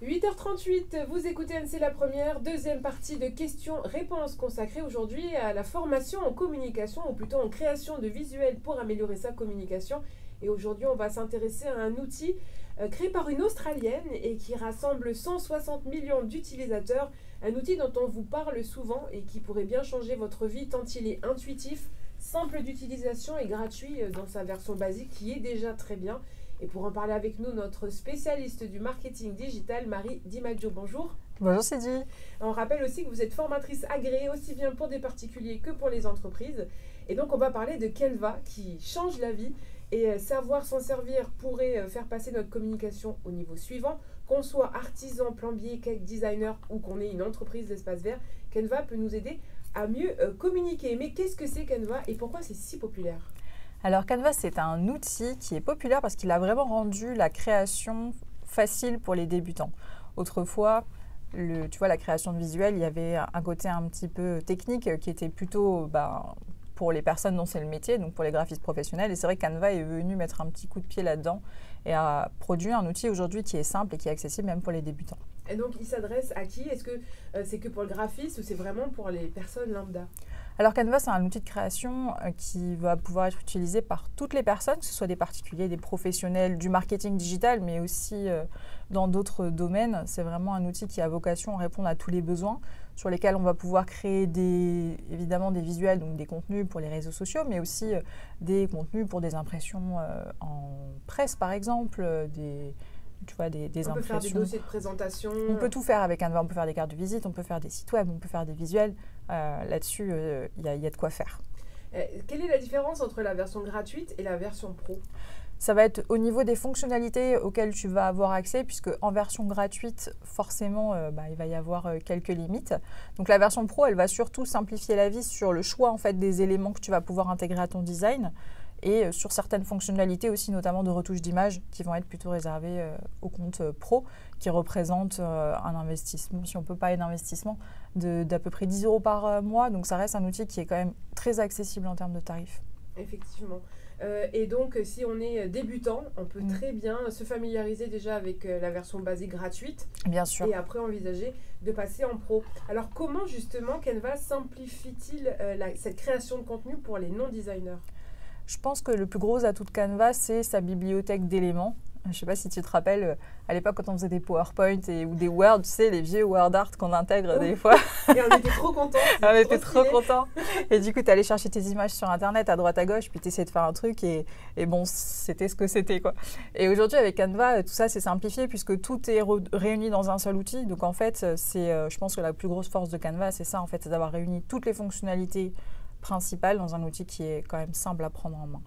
8h38, vous écoutez NC La Première, deuxième partie de questions-réponses consacrée aujourd'hui à la formation en communication, ou plutôt en création de visuels pour améliorer sa communication. Et aujourd'hui, on va s'intéresser à un outil créé par une Australienne et qui rassemble 160 millions d'utilisateurs. Un outil dont on vous parle souvent et qui pourrait bien changer votre vie tant il est intuitif, simple d'utilisation et gratuit dans sa version basique qui est déjà très bien. Et pour en parler avec nous, notre spécialiste du marketing digital, Marie Di Maggio. Bonjour. Bonjour Sidi. On rappelle aussi que vous êtes formatrice agréée aussi bien pour des particuliers que pour les entreprises. Et donc on va parler de Canva qui change la vie. Et savoir s'en servir pourrait faire passer notre communication au niveau suivant. Qu'on soit artisan, plombier, cake designer ou qu'on ait une entreprise d'espace vert, Canva peut nous aider à mieux communiquer. Mais qu'est-ce que c'est Canva et pourquoi c'est si populaire ? Alors Canva, c'est un outil qui est populaire parce qu'il a vraiment rendu la création facile pour les débutants. Autrefois, tu vois, la création de visuels, il y avait un côté un petit peu technique qui était plutôt pour les personnes dont c'est le métier, donc pour les graphistes professionnels. Et c'est vrai que Canva est venu mettre un petit coup de pied là-dedans et a produit un outil aujourd'hui qui est simple et qui est accessible même pour les débutants. Et donc, il s'adresse à qui ? Est-ce que c'est que pour le graphiste ou c'est vraiment pour les personnes lambda ? Alors Canva, c'est un outil de création qui va pouvoir être utilisé par toutes les personnes, que ce soit des particuliers, des professionnels, du marketing digital, mais aussi dans d'autres domaines. C'est vraiment un outil qui a vocation à répondre à tous les besoins, sur lesquels on va pouvoir créer évidemment des visuels, donc des contenus pour les réseaux sociaux, mais aussi des contenus pour des impressions en presse, par exemple, des impressions. On peut faire des dossiers de présentation. On peut tout faire avec Canva. On peut faire des cartes de visite, on peut faire des sites web, on peut faire des visuels. Là-dessus, il y a de quoi faire. Quelle est la différence entre la version gratuite et la version pro ? Ça va être au niveau des fonctionnalités auxquelles tu vas avoir accès, puisque en version gratuite, forcément, il va y avoir quelques limites. Donc la version pro, elle va surtout simplifier la vie sur le choix en fait, des éléments que tu vas pouvoir intégrer à ton design et sur certaines fonctionnalités aussi, notamment de retouche d'images, qui vont être plutôt réservées au compte pro, qui représente un investissement, si on peut parler d'investissement, d'à peu près 10 € par mois. Donc ça reste un outil qui est quand même très accessible en termes de tarifs. Effectivement. Et donc, si on est débutant, on peut très bien se familiariser déjà avec la version basique gratuite. Bien sûr. Et après envisager de passer en pro. Alors, comment justement Canva simplifie-t-il cette création de contenu pour les non-designers ? Je pense que le plus gros atout de Canva, c'est sa bibliothèque d'éléments. Je ne sais pas si tu te rappelles, à l'époque, quand on faisait des PowerPoint ou des Word, tu sais, les vieux Word Art qu'on intègre des fois. Et on était trop contents. On était trop contents. Et du coup, tu allais chercher tes images sur Internet à droite à gauche, puis tu essayais de faire un truc et bon, c'était ce que c'était, quoi. Et aujourd'hui, avec Canva, tout ça, c'est simplifié puisque tout est réuni dans un seul outil. Donc, en fait, je pense que la plus grosse force de Canva, c'est ça, en fait, c'est d'avoir réuni toutes les fonctionnalités principales dans un outil qui est quand même simple à prendre en main.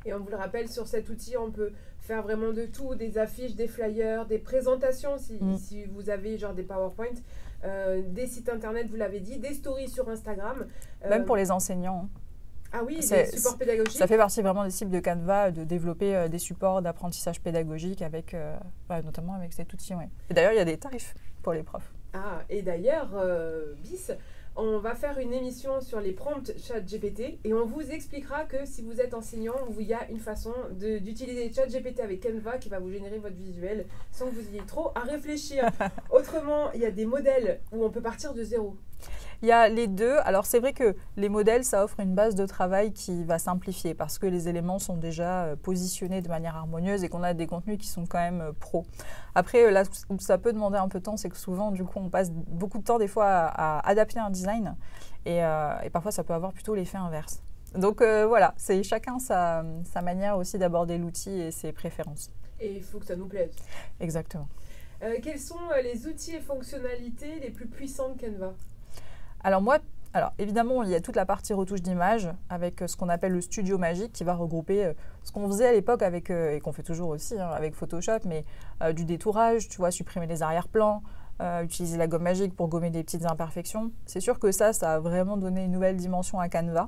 Et on vous le rappelle, sur cet outil, on peut faire vraiment de tout, des affiches, des flyers, des présentations, si vous avez genre des PowerPoint, des sites internet, vous l'avez dit, des stories sur Instagram. Même pour les enseignants. Ah oui, des supports pédagogiques. Ça fait partie vraiment des cibles de Canva, de développer des supports d'apprentissage pédagogique, notamment avec cet outil. Ouais. Et d'ailleurs, il y a des tarifs pour les profs. Ah, et d'ailleurs, BIS, on va faire une émission sur les prompts ChatGPT et on vous expliquera que si vous êtes enseignant, il y a une façon d'utiliser ChatGPT avec Canva qui va vous générer votre visuel sans que vous ayez trop à réfléchir. Autrement, il y a des modèles où on peut partir de zéro. Il y a les deux. Alors, c'est vrai que les modèles, ça offre une base de travail qui va simplifier parce que les éléments sont déjà positionnés de manière harmonieuse et qu'on a des contenus qui sont quand même pros. Après, là où ça peut demander un peu de temps, c'est que souvent, du coup, on passe beaucoup de temps des fois à adapter un design et parfois, ça peut avoir plutôt l'effet inverse. Donc, voilà, c'est chacun sa manière aussi d'aborder l'outil et ses préférences. Et il faut que ça nous plaise. Exactement. Quels sont les outils et fonctionnalités les plus puissants de Canva ? Alors évidemment, il y a toute la partie retouche d'image avec ce qu'on appelle le studio magique qui va regrouper ce qu'on faisait à l'époque avec, et qu'on fait toujours aussi avec Photoshop, mais du détourage, tu vois, supprimer les arrière-plans, utiliser la gomme magique pour gommer des petites imperfections. C'est sûr que ça a vraiment donné une nouvelle dimension à Canva.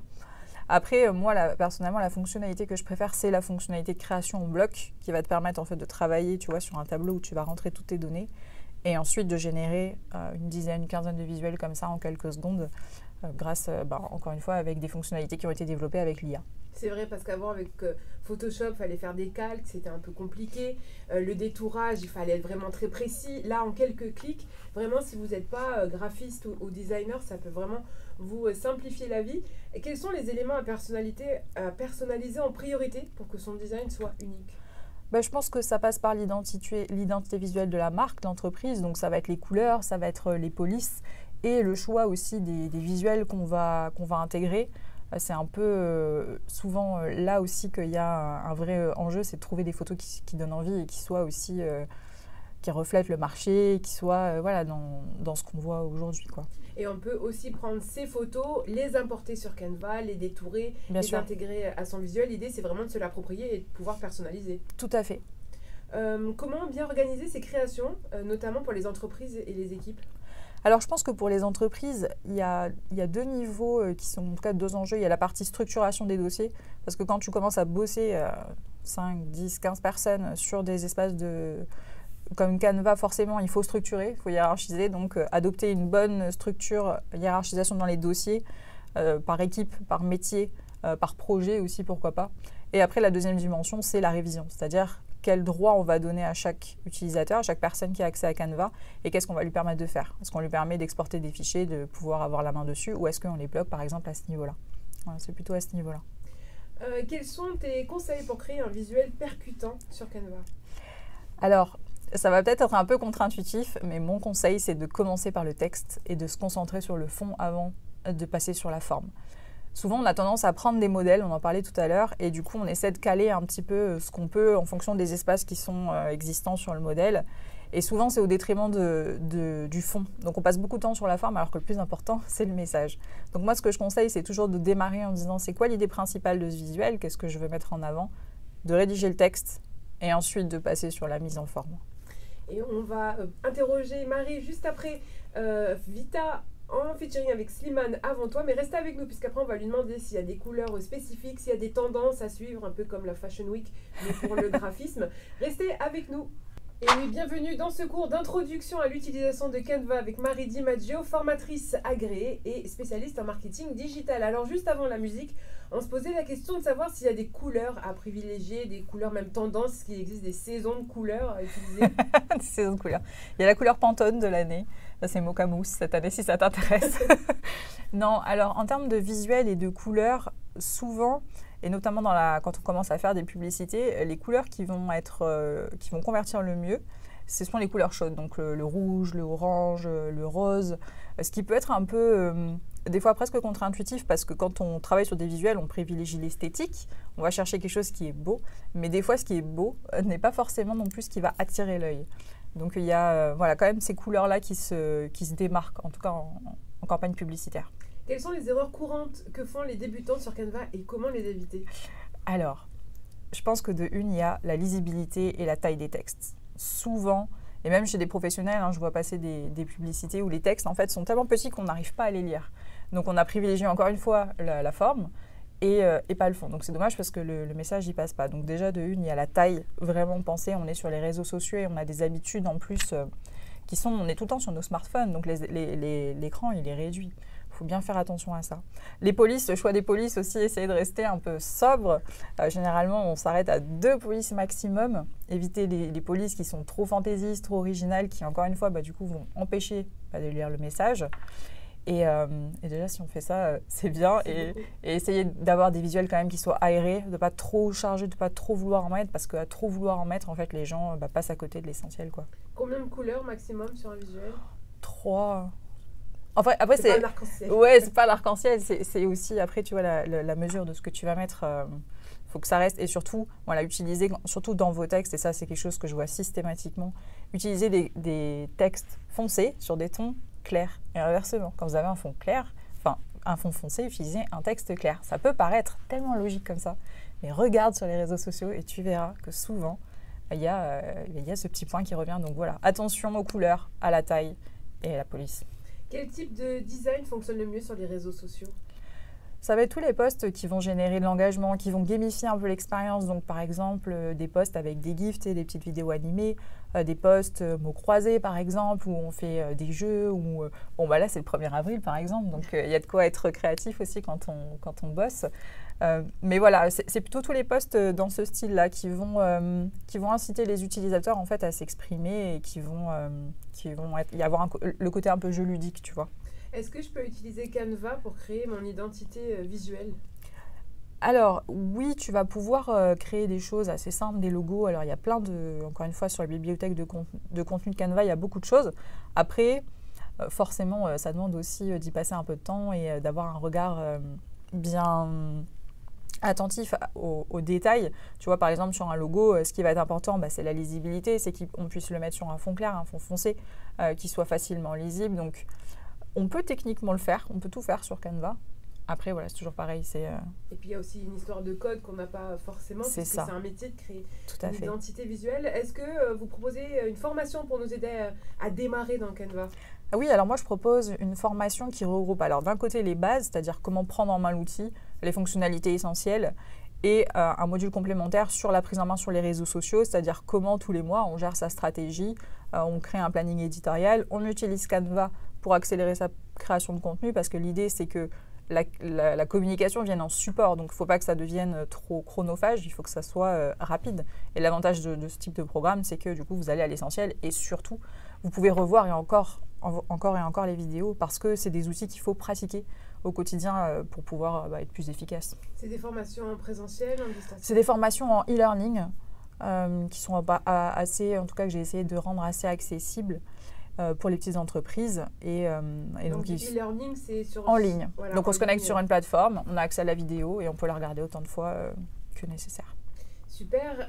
Après, moi, personnellement, la fonctionnalité que je préfère, c'est la fonctionnalité de création en bloc qui va te permettre en fait, de travailler, tu vois, sur un tableau où tu vas rentrer toutes tes données et ensuite de générer une quinzaine de visuels comme ça en quelques secondes grâce, encore une fois, avec des fonctionnalités qui ont été développées avec l'IA. C'est vrai parce qu'avant avec Photoshop, il fallait faire des calques, c'était un peu compliqué. Le détourage, il fallait être vraiment très précis. Là, en quelques clics, vraiment, si vous n'êtes pas graphiste ou designer, ça peut vraiment vous simplifier la vie. Et quels sont les éléments à personnaliser en priorité pour que son design soit unique? Je pense que ça passe par l'identité visuelle de la marque, de l'entreprise. Donc ça va être les couleurs, ça va être les polices et le choix aussi des visuels qu'on va intégrer. C'est un peu souvent là aussi qu'il y a un vrai enjeu, c'est de trouver des photos qui donnent envie et qui soient aussi, qui reflètent le marché, qui soient voilà, dans ce qu'on voit aujourd'hui, quoi. Et on peut aussi prendre ces photos, les importer sur Canva, les détourer, Bien les sûr. intégrer à son visuel. L'idée, c'est vraiment de se l'approprier et de pouvoir personnaliser. Tout à fait. Comment bien organiser ces créations, notamment pour les entreprises et les équipes? Alors, je pense que pour les entreprises, il y a deux niveaux qui sont en tout cas deux enjeux. Il y a la partie structuration des dossiers, parce que quand tu commences à bosser 5, 10, 15 personnes sur des espaces comme Canva, forcément, il faut structurer, il faut hiérarchiser. Donc, adopter une bonne structure, hiérarchisation dans les dossiers, par équipe, par métier, par projet aussi, pourquoi pas. Et après, la deuxième dimension, c'est la révision, c'est-à-dire quel droit on va donner à chaque utilisateur, à chaque personne qui a accès à Canva, et qu'est-ce qu'on va lui permettre de faire. Est-ce qu'on lui permet d'exporter des fichiers, de pouvoir avoir la main dessus, ou est-ce qu'on les bloque, par exemple, à ce niveau-là? Voilà, c'est plutôt à ce niveau-là. Quels sont tes conseils pour créer un visuel percutant sur Canva? Alors, ça va peut-être être un peu contre-intuitif, mais mon conseil, c'est de commencer par le texte et de se concentrer sur le fond avant de passer sur la forme. Souvent, on a tendance à prendre des modèles, on en parlait tout à l'heure, et du coup, on essaie de caler un petit peu ce qu'on peut en fonction des espaces qui sont existants sur le modèle. Et souvent, c'est au détriment du fond. Donc, on passe beaucoup de temps sur la forme, alors que le plus important, c'est le message. Donc, moi, ce que je conseille, c'est toujours de démarrer en disant c'est quoi l'idée principale de ce visuel, qu'est-ce que je veux mettre en avant, de rédiger le texte, et ensuite de passer sur la mise en forme. Et on va interroger Marie juste après Vita en featuring avec Slimane avant toi, mais restez avec nous puisqu'après on va lui demander s'il y a des couleurs spécifiques, s'il y a des tendances à suivre, un peu comme la Fashion Week, mais pour le graphisme. Restez avec nous. Et oui, bienvenue dans ce cours d'introduction à l'utilisation de Canva avec Marie Di Maggio, formatrice agréée et spécialiste en marketing digital. Alors juste avant la musique, on se posait la question de savoir s'il y a des couleurs à privilégier, des couleurs même tendances, qu'il existe des saisons de couleurs à utiliser. Des saisons de couleurs. Il y a la couleur Pantone de l'année, ça c'est Mocha Mousse cette année si ça t'intéresse. Non, alors en termes de visuel et de couleurs, souvent, et notamment quand on commence à faire des publicités, les couleurs qui vont convertir le mieux, ce sont les couleurs chaudes, donc le rouge, le orange, le rose, ce qui peut être un peu, des fois presque contre-intuitif, parce que quand on travaille sur des visuels, on privilégie l'esthétique, on va chercher quelque chose qui est beau, mais des fois ce qui est beau n'est pas forcément non plus ce qui va attirer l'œil. Donc il y a voilà, quand même ces couleurs-là qui se démarquent, en tout cas en campagne publicitaire. Quelles sont les erreurs courantes que font les débutants sur Canva et comment les éviter? Alors, je pense que de une, il y a la lisibilité et la taille des textes. Souvent, et même chez des professionnels, je vois passer des publicités où les textes en fait sont tellement petits qu'on n'arrive pas à les lire. Donc on a privilégié encore une fois la forme et pas le fond. Donc c'est dommage parce que le message n'y passe pas. Donc déjà de une, il y a la taille vraiment pensée. On est sur les réseaux sociaux et on a des habitudes en plus on est tout le temps sur nos smartphones. Donc l'écran, il est réduit. Il faut bien faire attention à ça. Les polices, le choix des polices aussi, essayer de rester un peu sobre. Généralement, on s'arrête à 2 polices maximum. Éviter les polices qui sont trop fantaisistes, trop originales, qui encore une fois, du coup, vont empêcher de lire le message. Et déjà, si on fait ça, c'est bien. Et essayer d'avoir des visuels quand même qui soient aérés, de ne pas trop charger, de ne pas trop vouloir en mettre, parce qu'à trop vouloir en mettre, en fait, les gens passent à côté de l'essentiel, quoi. Combien de couleurs maximum sur un visuel? 3. Après c'est pas l'arc-en-ciel. Ouais, c'est pas l'arc-en-ciel, c'est aussi après tu vois la mesure de ce que tu vas mettre. Faut que ça reste et surtout voilà, utiliser surtout dans vos textes, et ça c'est quelque chose que je vois systématiquement, utiliser des textes foncés sur des tons clairs et inversement. Quand vous avez un fond clair, un fond foncé, utilisez un texte clair. Ça peut paraître tellement logique comme ça, mais regarde sur les réseaux sociaux et tu verras que souvent il y a ce petit point qui revient. Donc voilà, attention aux couleurs, à la taille et à la police. Quel type de design fonctionne le mieux sur les réseaux sociaux? Ça va être tous les posts qui vont générer de l'engagement, qui vont gamifier un peu l'expérience. Donc, par exemple, des posts avec des gifs, des petites vidéos animées, des posts mots croisés par exemple, où on fait des jeux, ou bon bah là c'est le 1er avril par exemple, donc il y a de quoi être créatif aussi quand on bosse. Mais voilà, c'est plutôt tous les posts dans ce style-là qui vont inciter les utilisateurs en fait à s'exprimer et qui vont y avoir le côté un peu jeu ludique, tu vois. Est-ce que je peux utiliser Canva pour créer mon identité visuelle ? Alors oui, tu vas pouvoir créer des choses assez simples, des logos. Alors il y a encore une fois, sur la bibliothèque de contenu de Canva, il y a beaucoup de choses. Après, forcément, ça demande aussi d'y passer un peu de temps et d'avoir un regard bien attentif aux détails. Tu vois, par exemple, sur un logo, ce qui va être important, c'est la lisibilité, c'est qu'on puisse le mettre sur un fond clair, un fond foncé, qui soit facilement lisible. Donc, on peut techniquement le faire, on peut tout faire sur Canva. Après, voilà, c'est toujours pareil. Et puis, il y a aussi une histoire de code qu'on n'a pas forcément, parce que c'est un métier de créer une identité visuelle. Est-ce que vous proposez une formation pour nous aider à démarrer dans Canva ? Oui, alors moi, je propose une formation qui regroupe, alors d'un côté, les bases, c'est-à-dire comment prendre en main l'outil, les fonctionnalités essentielles, et un module complémentaire sur la prise en main sur les réseaux sociaux, c'est-à-dire comment tous les mois, on gère sa stratégie, on crée un planning éditorial, on utilise Canva pour accélérer sa création de contenu, parce que l'idée, c'est que la communication vienne en support, donc il ne faut pas que ça devienne trop chronophage, il faut que ça soit rapide. Et l'avantage de ce type de programme, c'est que du coup, vous allez à l'essentiel, et surtout, vous pouvez revoir encore et encore les vidéos, parce que c'est des outils qu'il faut pratiquer au quotidien pour pouvoir être plus efficace. C'est des formations en présentiel, en distanciel ? C'est des formations en e-learning qui sont assez, en tout cas que j'ai essayé de rendre assez accessibles pour les petites entreprises. Et donc e-learning, c'est en ligne. Voilà, donc on se connecte sur une plateforme, on a accès à la vidéo et on peut la regarder autant de fois que nécessaire. Super.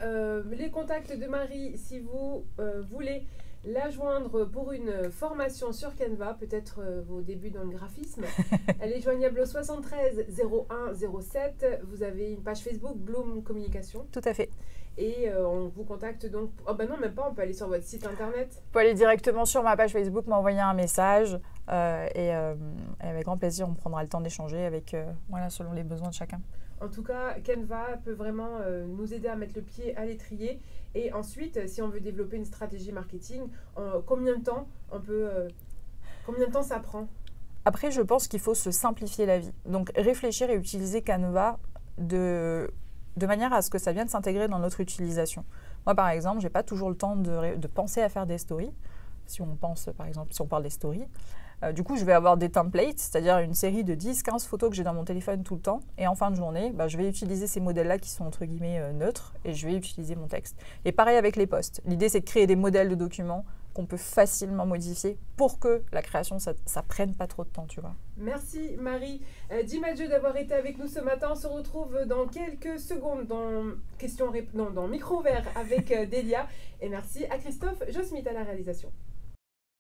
Les contacts de Marie, si vous voulez la joindre pour une formation sur Canva, peut-être vos débuts dans le graphisme. Elle est joignable au 73 01 07. Vous avez une page Facebook, Bloom Communication. Tout à fait. Et on vous contacte donc... Oh ben non, même pas, on peut aller sur votre site internet. Vous pouvez aller directement sur ma page Facebook, m'envoyer un message et avec grand plaisir, on prendra le temps d'échanger selon les besoins de chacun. En tout cas, Canva peut vraiment nous aider à mettre le pied à l'étrier. Et ensuite, si on veut développer une stratégie marketing, combien de temps ça prend ? Après, je pense qu'il faut se simplifier la vie. Donc, réfléchir et utiliser Canva de manière à ce que ça vienne s'intégrer dans notre utilisation. Moi, par exemple, je n'ai pas toujours le temps de penser à faire des stories. Si on parle des stories. Du coup, je vais avoir des templates, c'est-à-dire une série de 10-15 photos que j'ai dans mon téléphone tout le temps. Et en fin de journée, je vais utiliser ces modèles-là qui sont entre guillemets neutres et je vais utiliser mon texte. Et pareil avec les posts. L'idée, c'est de créer des modèles de documents qu'on peut facilement modifier pour que la création, ça prenne pas trop de temps, tu vois. Merci Marie. Dimadjeu d'avoir été avec nous ce matin. On se retrouve dans quelques secondes dans Micro Vert avec Delia. Et merci à Christophe Josmith à la réalisation.